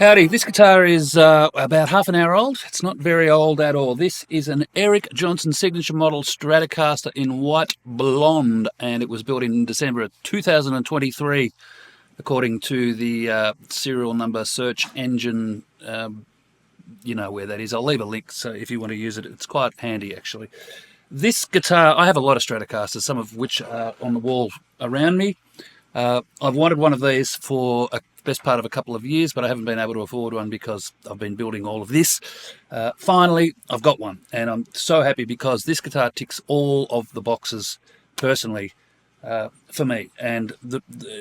Howdy, this guitar is about half an hour old. It's not very old at all. This is an Eric Johnson signature model Stratocaster in white blonde, and it was built in December of 2023, according to the serial number search engine. You know where that is. I'll leave a link so if you want to use it. It's quite handy, actually. This guitar, I have a lot of Stratocasters, some of which are on the wall around me. I've wanted one of these for a best part of a couple of years, but I haven't been able to afford one because I've been building all of this. Finally, I've got one, and I'm so happy because this guitar ticks all of the boxes personally for me. And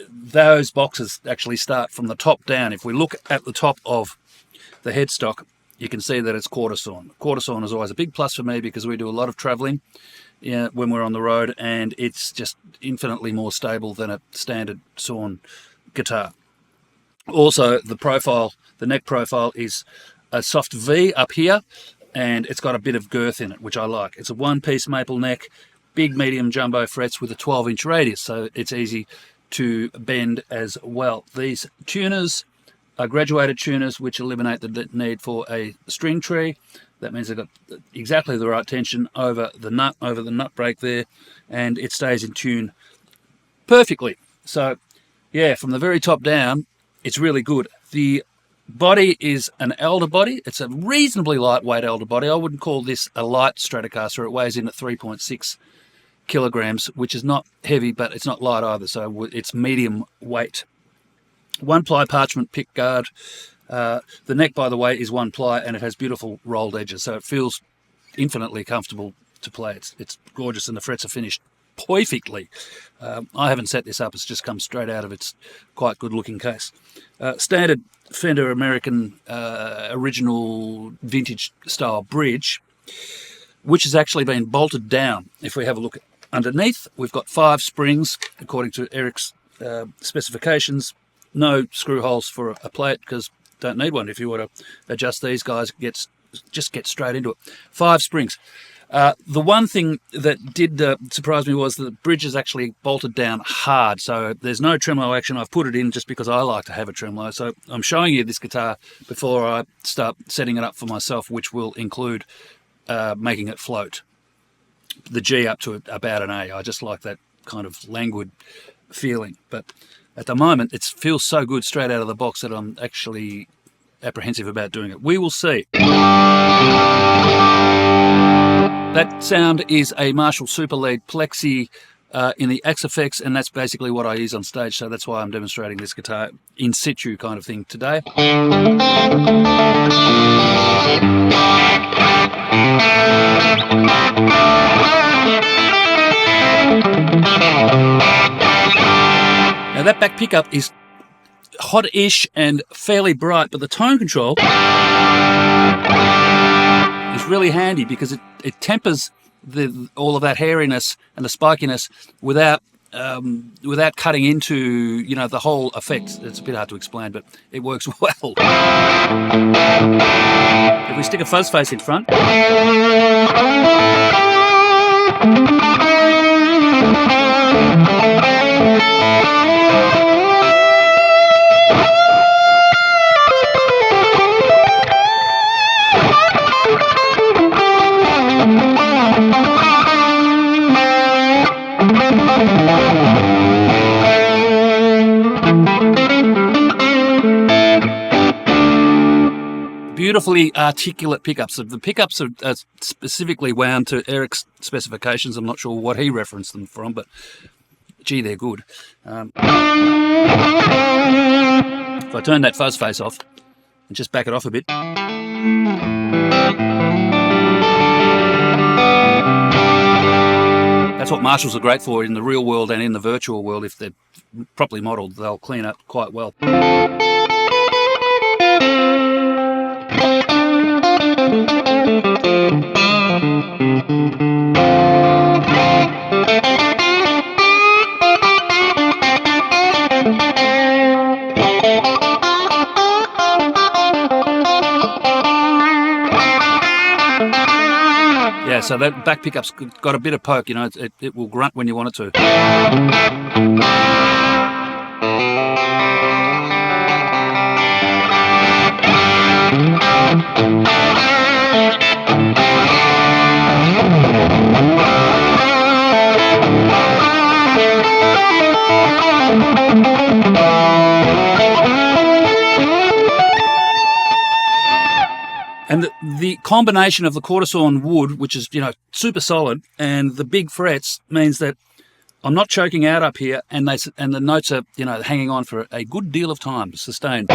those boxes actually start from the top down. If we look at the top of the headstock, you can see that it's quarter sawn. Quarter sawn is always a big plus for me because we do a lot of traveling when we're on the road, and it's just infinitely more stable than a standard sawn guitar. Also, the neck profile is a soft V up here, and it's got a bit of girth in it, which I like. It's a one-piece maple neck, big medium jumbo frets with a 12-inch radius, so it's easy to bend as well. These tuners are graduated tuners, which eliminate the need for a string tree. That means they've got exactly the right tension over the nut brake there, and it stays in tune perfectly. So, yeah, from the very top down, it's really good. The body is an Elder body. It's a reasonably lightweight Elder body. I wouldn't call this a light Stratocaster. It weighs in at 3.6 kilograms, which is not heavy, but it's not light either, so it's medium weight. One-ply parchment pick guard. The neck, by the way, is one-ply, and it has beautiful rolled edges, so it feels infinitely comfortable to play. It's gorgeous, and the frets are finished perfectly. I haven't set this up. It's just come straight out of its quite good-looking case. Standard Fender American original vintage-style bridge, which has actually been bolted down. If we have a look underneath, we've got 5 springs, according to Eric's specifications. No screw holes for a plate because don't need one. If you want to adjust these guys, just get straight into it. 5 springs. The one thing that did surprise me was that the bridge is actually bolted down hard, so there's no tremolo action. I've put it in just because I like to have a tremolo, so I'm showing you this guitar before I start setting it up for myself, which will include making it float. The G up to about an A. I just like that kind of languid feeling, but at the moment it feels so good straight out of the box that I'm actually apprehensive about doing it. We will see. That sound is a Marshall Super Lead Plexi in the Axe-Fx, and that's basically what I use on stage, so that's why I'm demonstrating this guitar in situ kind of thing today. Now that back pickup is hot-ish and fairly bright, but the tone control is really handy because it tempers all of that hairiness and the spikiness without cutting into the whole effect. It's a bit hard to explain, but it works well. If we stick a fuzz face in front, beautifully articulate pickups. The pickups are specifically wound to Eric's specifications. I'm not sure what he referenced them from, but gee, they're good. If I turn that fuzz face off and just back it off a bit, that's what Marshalls are great for in the real world and in the virtual world. If they're properly modelled, they'll clean up quite well. Yeah, so that back pickup's got a bit of poke, it will grunt when you want it to. And the combination of the quarter sawn wood, which is, you know, super solid, and the big frets means that I'm not choking out up here, and the notes are, you know, hanging on for a good deal of time, sustained.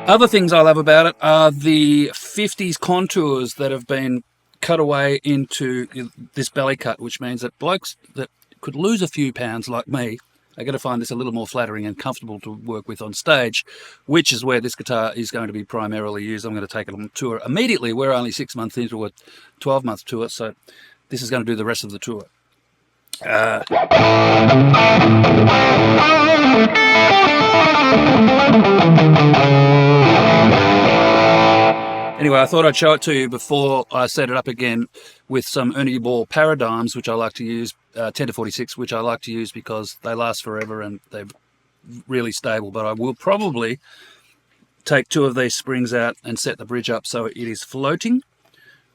Other things I love about it are the 50s contours that have been cut away into this belly cut, which means that blokes that could lose a few pounds like me are going to find this a little more flattering and comfortable to work with on stage, which is where this guitar is going to be primarily used. I'm going to take it on tour immediately. We're only 6 months into a 12-month tour, so this is going to do the rest of the tour. Anyway, I thought I'd show it to you before I set it up again with some Ernie Ball Paradigms, which I like to use, 10 to 46, which I like to use because they last forever and they're really stable. But I will probably take 2 of these springs out and set the bridge up so it is floating.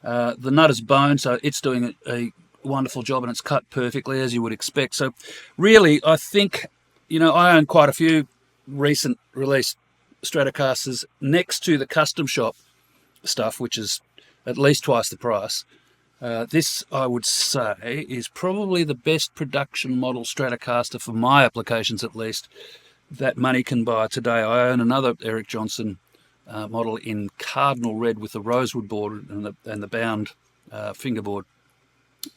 The nut is bone, so it's doing a wonderful job, and it's cut perfectly as you would expect. So really, I think, you know, I own quite a few recent release Stratocasters next to the custom shop stuff, which is at least twice the price. This, I would say, is probably the best production model Stratocaster for my applications, at least, that money can buy today. I own another Eric Johnson model in cardinal red with the rosewood board and the bound fingerboard.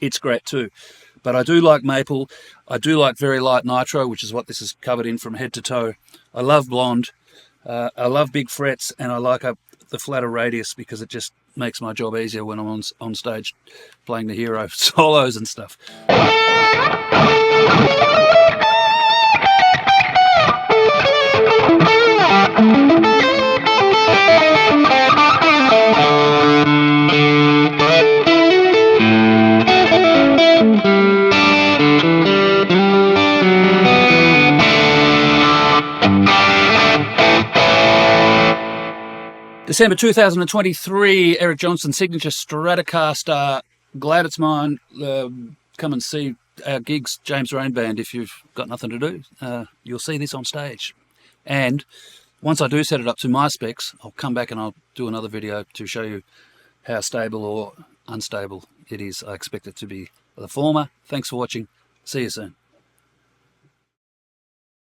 It's great too. But I do like maple. I do like very light nitro, which is what this is covered in from head to toe. I love blonde. I love big frets, and I like the flatter radius because it just makes my job easier when I'm on stage playing the hero solos and stuff. December 2023, Eric Johnson Signature Stratocaster. Glad it's mine. Come and see our gigs, James Rain Band, if you've got nothing to do. You'll see this on stage. And once I do set it up to my specs, I'll come back and I'll do another video to show you how stable or unstable it is. I expect it to be the former. Thanks for watching. See you soon.